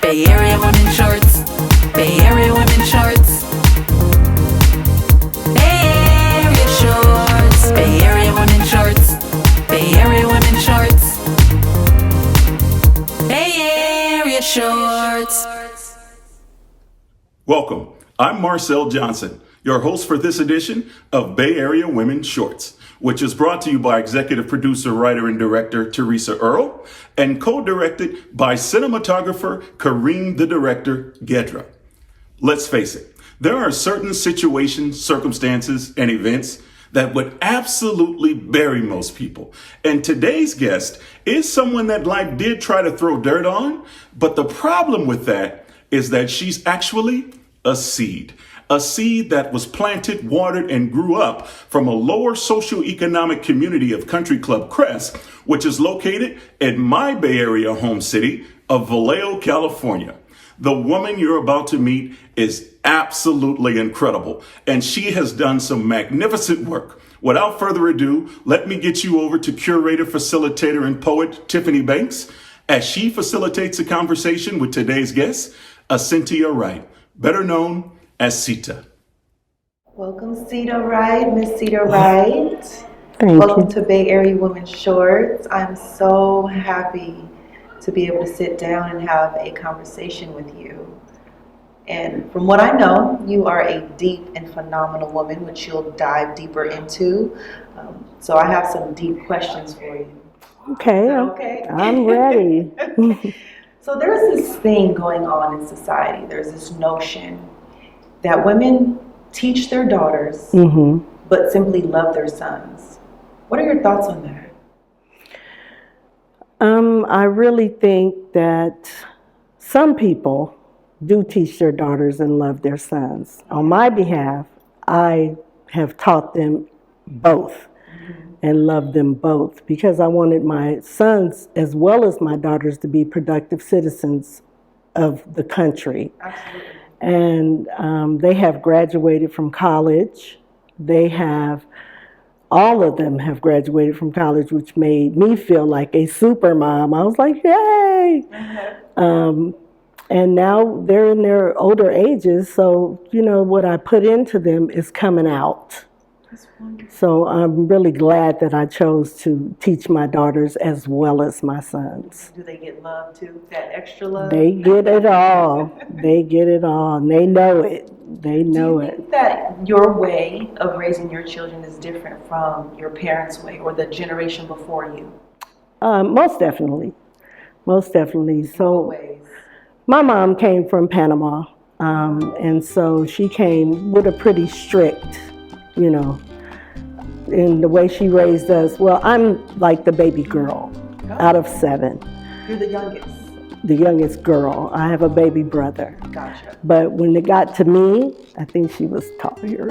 Bay Area women shorts. Bay Area women shorts. Bay Area shorts. Bay Area women shorts. Bay Area women shorts. Bay Area shorts. Welcome. I'm Marcel Johnson, your host for this edition of Bay Area Women Shorts, which is brought to you by executive producer, writer, and director Teresa Earle, and co-directed by cinematographer Kareem the Director Gedra. Let's face it, there are certain situations, circumstances, and events that would absolutely bury most people. And today's guest is someone that life did try to throw dirt on, but the problem with that is that she's actually a seed that was planted, watered, and grew up from a lower socioeconomic community of Country Club Crest, which is located in my Bay Area home city of Vallejo, California. The woman you're about to meet is absolutely incredible, and she has done some magnificent work. Without further ado, let me get you over to curator, facilitator, and poet Tiffany Banks as she facilitates a conversation with today's guest, Acintia Wright, better known as Cita. Welcome, Cita Wright, Miss Cita Wright. Welcome to Bay Area Women Shorts. I'm so happy to be able to sit down and have a conversation with you. And from what I know, you are a deep and phenomenal woman, which you'll dive deeper into. So I have some deep questions for you. Okay. I'm ready. So there's this thing going on in society. There's this notion that women teach their daughters, but simply love their sons. What are your thoughts on that? I really think that some people do teach their daughters and love their sons. On my behalf, I have taught them both and loved them both because I wanted my sons as well as my daughters to be productive citizens of the country. Absolutely. And they have graduated from college. All of them have graduated from college, which made me feel like a super mom. I was like, yay! And now they're in their older ages, so, what I put into them is coming out. That's wonderful. So I'm really glad that I chose to teach my daughters as well as my sons. Do they get love too? That extra love? They get it all. They get it all. And they know it. They know it. Do you think that your way of raising your children is different from your parents' way or the generation before you? Most definitely. Most definitely. So In what ways? my mom came from Panama. And so she came with a pretty strict, in the way she raised us. Well, I'm like the baby girl out of 7. You're the youngest. The youngest girl. I have a baby brother. Gotcha. But when it got to me, I think she was taller.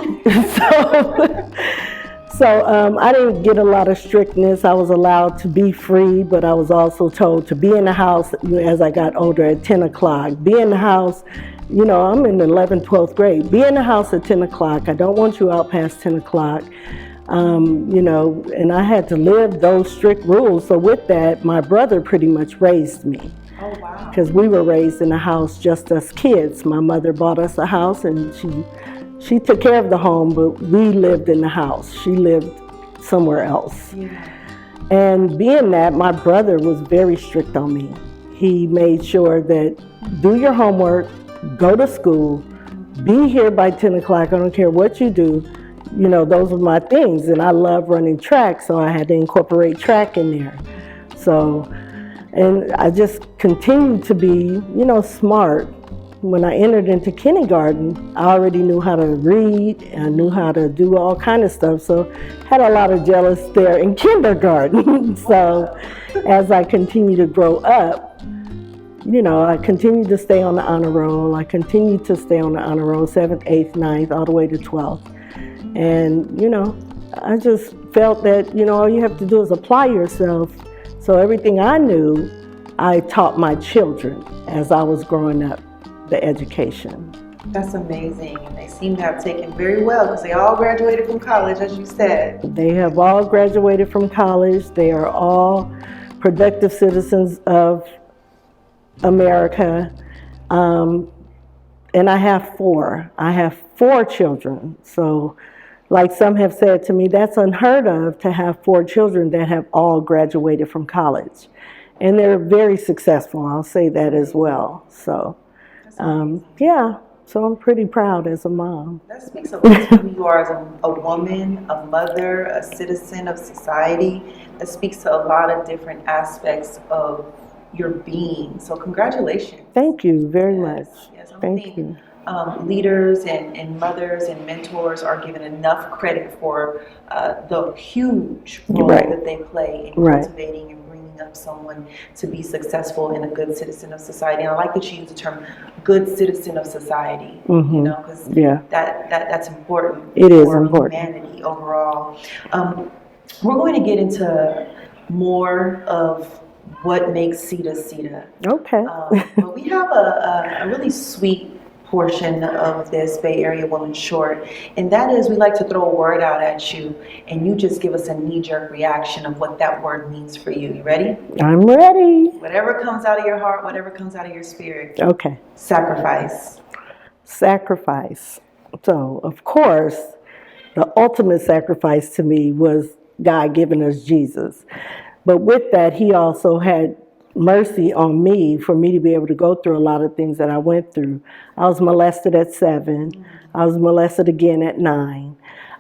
So I didn't get a lot of strictness. I was allowed to be free, but I was also told to be in the house as I got older at 10 o'clock. Be in the house, I'm in 11th, 12th grade. Be in the house at 10 o'clock. I don't want you out past 10 o'clock. And I had to live those strict rules. So with that, my brother pretty much raised me. Oh, wow. Because we were raised in a house just as kids. My mother bought us a house and she took care of the home, but we lived in the house. She lived somewhere else. Yeah. And being that, my brother was very strict on me. He made sure that do your homework, go to school, be here by 10 o'clock, I don't care what you do. Those were my things. And I love running track, so I had to incorporate track in there. And I just continued to be, smart. When I entered into kindergarten, I already knew how to read, I knew how to do all kind of stuff, so had a lot of jealous there in kindergarten. So as I continued to grow up, I continued to stay on the honor roll. I continued to stay on the honor roll, 7th, 8th, 9th, all the way to 12th. And, I just felt that, all you have to do is apply yourself. So everything I knew, I taught my children as I was growing up, the education. That's amazing. And they seem to have taken very well because they all graduated from college, as you said. They have all graduated from college. They are all productive citizens of America. And I have four. I have four children. So, like some have said to me, that's unheard of to have four children that have all graduated from college. And they're very successful, I'll say that as well. So, yeah, so I'm pretty proud as a mom. That speaks a lot to who you are as a woman, a mother, a citizen of society. That speaks to a lot of different aspects of your being. So congratulations. Thank you very much. Yes, I don't Thank think you. leaders and mothers and mentors are given enough credit for the huge role Right. that they play in Right. cultivating and bringing up someone to be successful and a good citizen of society. And I like that you use the term "good citizen of society." You know, because Yeah. that's important. It is for important. humanity overall. We're going to get into more of what makes Cita Cita. Okay. But we have a really sweet portion of this Bay Area Woman Short, and that is we like to throw a word out at you, and you just give us a knee-jerk reaction of what that word means for you. You ready? I'm ready. Whatever comes out of your heart, whatever comes out of your spirit. Okay. Sacrifice. Sacrifice. So, of course, the ultimate sacrifice to me was God giving us Jesus. But with that, He also had mercy on me for me to be able to go through a lot of things that I went through. I was molested at 7. I was molested again at 9.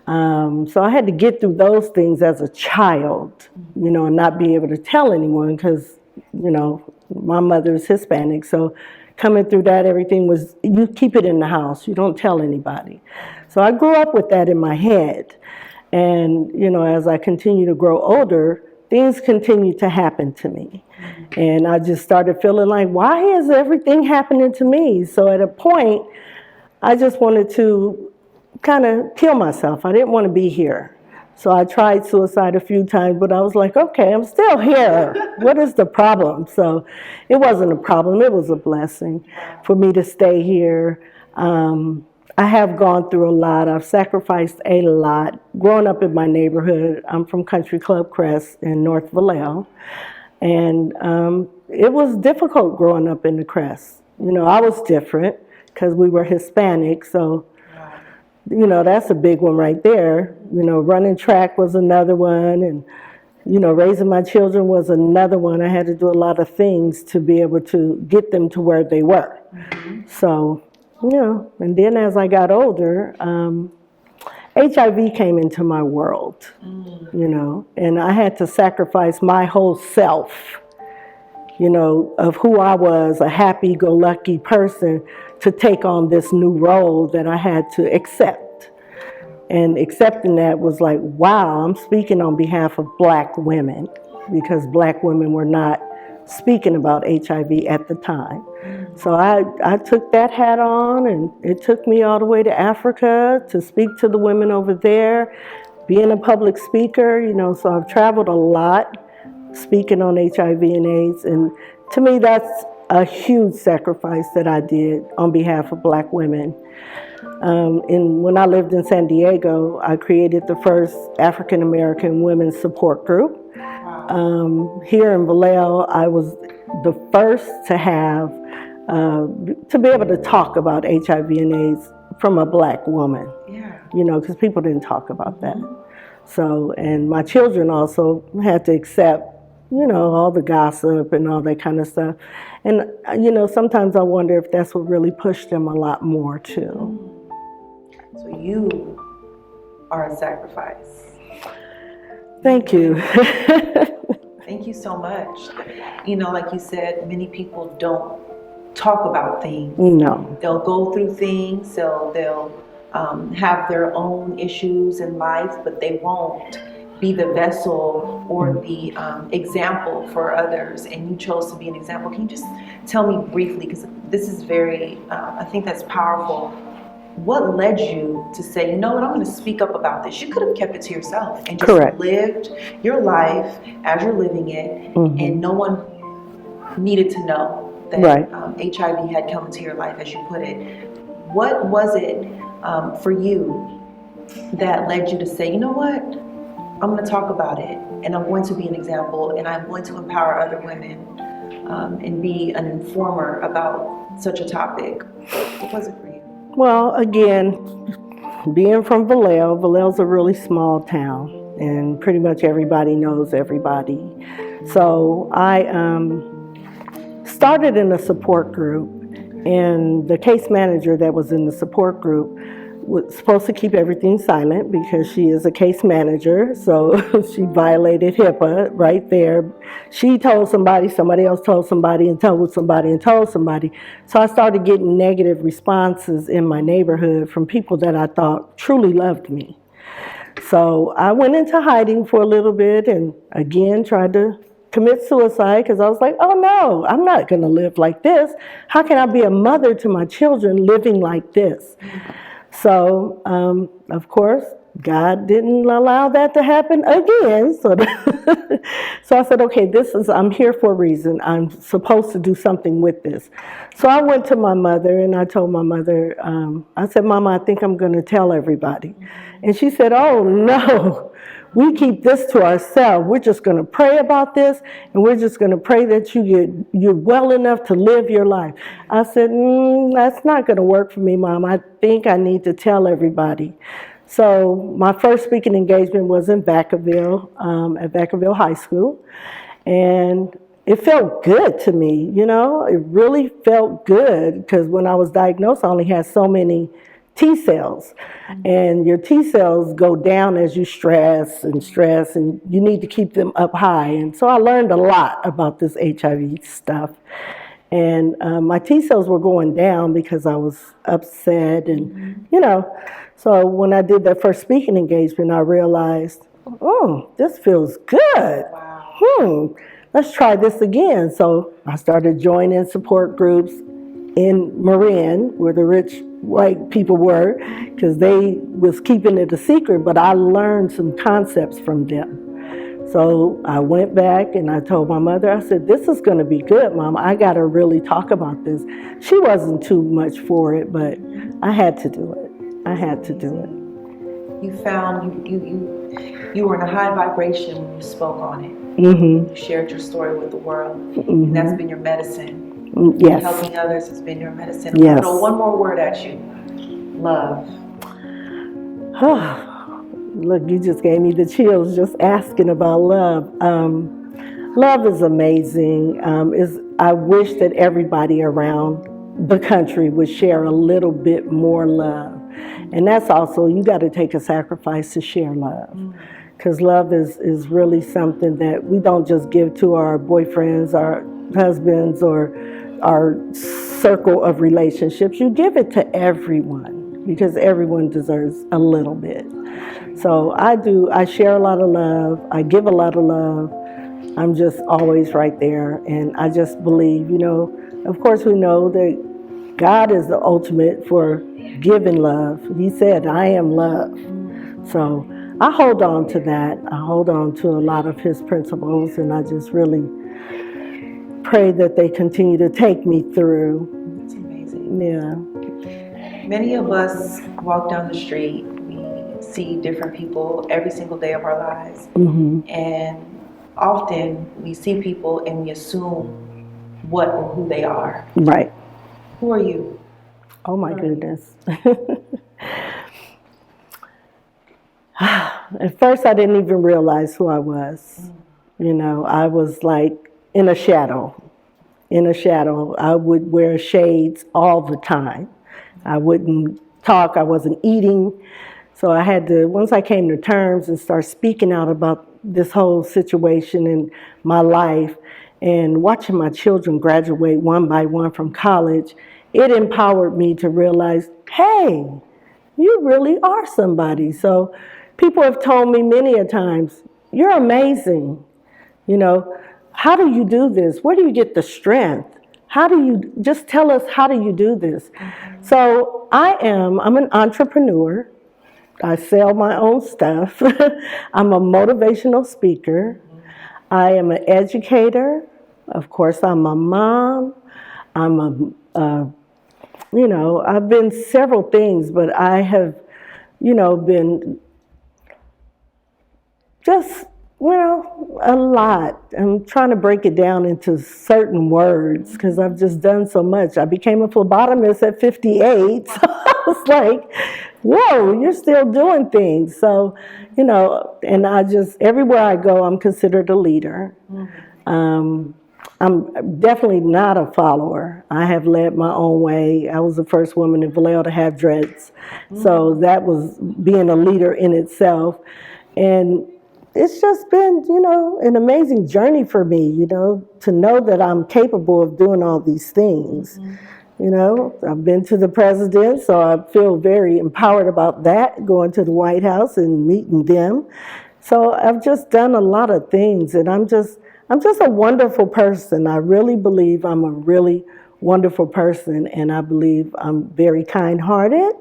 So I had to get through those things as a child, you know, and not be able to tell anyone because, you know, my mother is Hispanic. So coming through that, everything was, you keep it in the house. You don't tell anybody. So I grew up with that in my head. And, you know, as I continue to grow older, things continue to happen to me. And I just started feeling like, why is everything happening to me? So at a point, I just wanted to kind of kill myself. I didn't want to be here. So I tried suicide a few times, but I was like, okay, I'm still here. What is the problem? So it wasn't a problem. It was a blessing for me to stay here. I have gone through a lot. I've sacrificed a lot. Growing up in my neighborhood, I'm from Country Club Crest in North Vallejo. And it was difficult growing up in the Crest. You know, I was different because we were Hispanic. So, you know, that's a big one right there. You know, running track was another one. And, you know, raising my children was another one. I had to do a lot of things to be able to get them to where they were. So, you know, and then as I got older, HIV came into my world, you know, and I had to sacrifice my whole self, you know, of who I was, a happy-go-lucky person, to take on this new role that I had to accept. And accepting that was like, wow, I'm speaking on behalf of Black women, because Black women were not speaking about HIV at the time. So I took that hat on, and it took me all the way to Africa to speak to the women over there, being a public speaker, you know, so I've traveled a lot speaking on HIV and AIDS, and to me that's a huge sacrifice that I did on behalf of Black women. When I lived in San Diego, I created the first African American women's support group. Here in Vallejo, I was the first to have, to be able to talk about HIV and AIDS from a Black woman. Yeah. You know, because people didn't talk about that. So, and my children also had to accept, you know, all the gossip and all that kind of stuff. And, you know, sometimes I wonder if that's what really pushed them a lot more too. So you are a sacrifice. Thank you. Thank you so much. You know, like you said, many people don't talk about things. No. They'll go through things, they'll have their own issues in life, but they won't be the vessel or the example for others. And you chose to be an example. Can you just tell me briefly, because this is very, I think that's powerful. What led you to say, you know what, I'm going to speak up about this? You could have kept it to yourself and just Correct. lived your life as you're living it, and no one needed to know that Right. HIV had come into your life, as you put it. What was it for you that led you to say, you know what, I'm going to talk about it, and I'm going to be an example, and I'm going to empower other women and be an informer about such a topic? What was it for you? Well, again, being from Vallejo, Vallejo's a really small town, and pretty much everybody knows everybody. So I started in a support group, and the case manager that was in the support group was supposed to keep everything silent because she is a case manager, so she violated HIPAA right there. She told somebody, somebody else told somebody, and told somebody, and told somebody. So I started getting negative responses in my neighborhood from people that I thought truly loved me. So I went into hiding for a little bit and again tried to commit suicide because I was like, oh no, I'm not going to live like this. How can I be a mother to my children living like this? So, of course, God didn't allow that to happen again. So, so I said, okay, I'm here for a reason. I'm supposed to do something with this. So I went to my mother and I told my mother, I said, Mama, I think I'm going to tell everybody. And she said, oh no, we keep this to ourselves. We're just going to pray about this, and we're just going to pray that you're well enough to live your life. I said, that's not going to work for me, Mom. I think I need to tell everybody. So my first speaking engagement was in Vacaville, at Vacaville High School, and it felt good to me, you know. It really felt good because when I was diagnosed, I only had so many T cells, and your T cells go down as you stress, and you need to keep them up high. And so I learned a lot about this HIV stuff. And my T cells were going down because I was upset, and you know. So when I did that first speaking engagement, I realized, oh, this feels good. Wow. Let's try this again. So I started joining support groups in Marin, where the rich white people were, because they was keeping it a secret, but I learned some concepts from them. So I went back and I told my mother, I said, this is going to be good, Mom. I got to really talk about this. She wasn't too much for it, but I had to do it. I had to do it. You found you were in a high vibration when you spoke on it. Mm-hmm. You shared your story with the world, mm-hmm. and that's been your medicine. Yes. Helping others has been your medicine. Yes. So one more word at you. Love. Look, you just gave me the chills just asking about love. Love is amazing. I wish that everybody around the country would share a little bit more love. And that's also, you got to take a sacrifice to share love. Because love is really something that we don't just give to our boyfriends, our husbands, or our circle of relationships. You give it to everyone because everyone deserves a little bit. So I share a lot of love. I give a lot of love. I'm just always right there. And I just believe, you know, of course we know that God is the ultimate for giving love. He said, I am love. So I hold on to that. I hold on to a lot of his principles, and I just really pray that they continue to take me through. It's amazing. Yeah. Many of us walk down the street, we see different people every single day of our lives. Mm-hmm. And often we see people and we assume what or who they are. Right. Who are you? Oh my goodness. At first I didn't even realize who I was. You know, I was like in a shadow. I would wear shades all the time. I wouldn't talk, I wasn't eating. So I had to, once I came to terms and start speaking out about this whole situation in my life and watching my children graduate one by one from college, it empowered me to realize, hey, you really are somebody. So people have told me many a times, you're amazing. You know, how do you do this? Where do you get the strength? Just tell us, how do you do this? So I'm an entrepreneur. I sell my own stuff. I'm a motivational speaker. I am an educator. Of course, I'm a mom. You know, I've been several things, but I have, you know, been just Well, a lot. I'm trying to break it down into certain words because I've just done so much. I became a phlebotomist at 58. So I was like, whoa, you're still doing things. So, and everywhere I go, I'm considered a leader. Um, I'm definitely not a follower. I have led my own way. I was the first woman in Vallejo to have dreads. So that was being a leader in itself. And it's just been, an amazing journey for me, to know that I'm capable of doing all these things. I've been to the president, so I feel very empowered about that, going to the White House and meeting them. So I've just done a lot of things, and I'm just a wonderful person. I really believe I'm a really wonderful person, and I believe I'm very kind-hearted.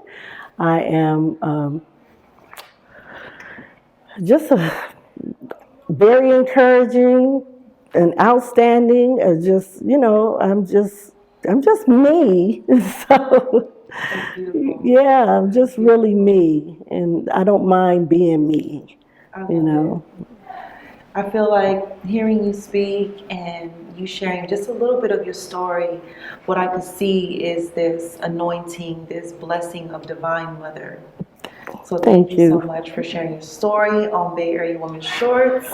I am just very encouraging and outstanding. I'm just me. So yeah, I'm just really me, and I don't mind being me. I feel like hearing you speak and you sharing just a little bit of your story, what I could see is this anointing, this blessing of Divine Mother. So thank you so much for sharing your story on Bay Area Women Shorts.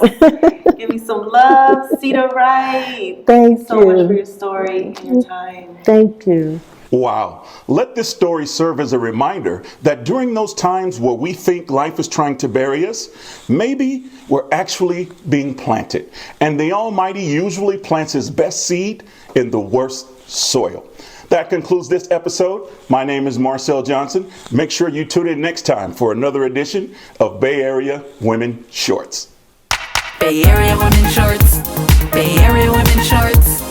Give me some love, Cita Wright. Thank you so much for your story and your time. Thank you. Wow. Let this story serve as a reminder that during those times where we think life is trying to bury us, maybe we're actually being planted. And the Almighty usually plants His best seed in the worst soil. That concludes this episode. My name is Marcel Johnson. Make sure you tune in next time for another edition of Bay Area Women Shorts. Bay Area Women Shorts. Bay Area Women Shorts.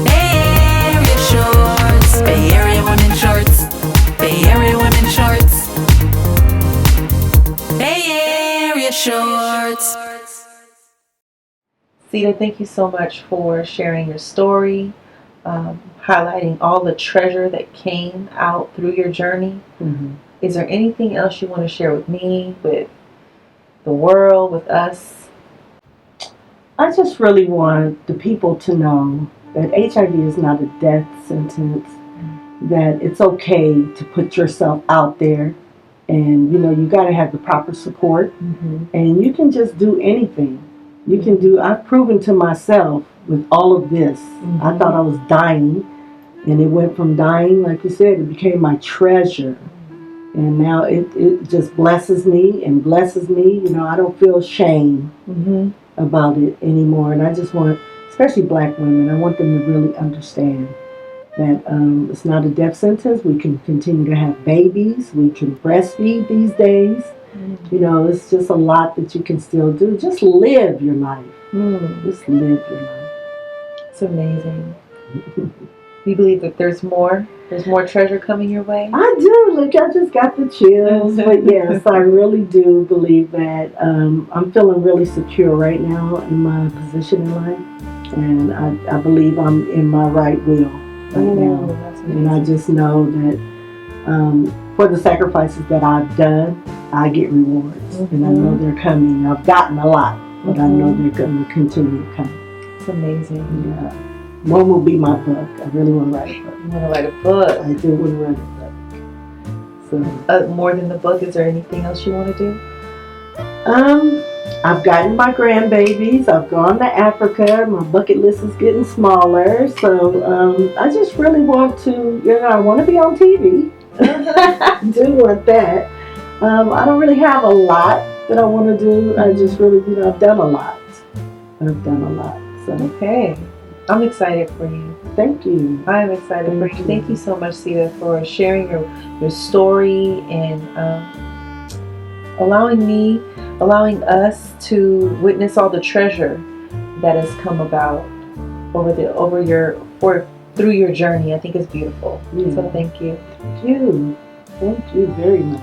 Bay Area Shorts. Bay Area Women Shorts. Bay Area Women Shorts. Bay Area Shorts. Cita, thank you so much for sharing your story, highlighting all the treasure that came out through your journey. Mm-hmm. Is there anything else you want to share with me, with the world, with us? I just really want the people to know that HIV is not a death sentence, that it's okay to put yourself out there, and you got to have the proper support, and you can just do anything. I've proven to myself with all of this. I thought I was dying, and it went from dying, like you said, it became my treasure. And now it just blesses me and blesses me. I don't feel shame about it anymore. And I just want, especially black women, I want them to really understand that it's not a death sentence. We can continue to have babies. We can breastfeed these days. It's just a lot that you can still do. Just live your life. Just live your life. It's amazing. You believe that there's more treasure coming your way? I do. Look, I just got the chills. But yes, I really do believe that I'm feeling really secure right now in my position in life. And I believe I'm in my right will right now. And I just know that for the sacrifices that I've done, I get rewards. And I know they're coming. I've gotten a lot, but I know they're going to continue to come. It's amazing. Yeah. One will be my book. I really want to write a book. You want to write a book? I do want to write a book. So, more than the book, is there anything else you want to do? I've gotten my grandbabies. I've gone to Africa. My bucket list is getting smaller. So I just really want to, I want to be on TV. I do want that. I don't really have a lot that I want to do. I just really, I've done a lot. So. Okay. I'm excited for you. Thank you. I'm excited for you. Thank you so much, Cita, for sharing your story and allowing us to witness all the treasure that has come about through your journey. I think it's beautiful. So thank you. Thank you. Thank you very much.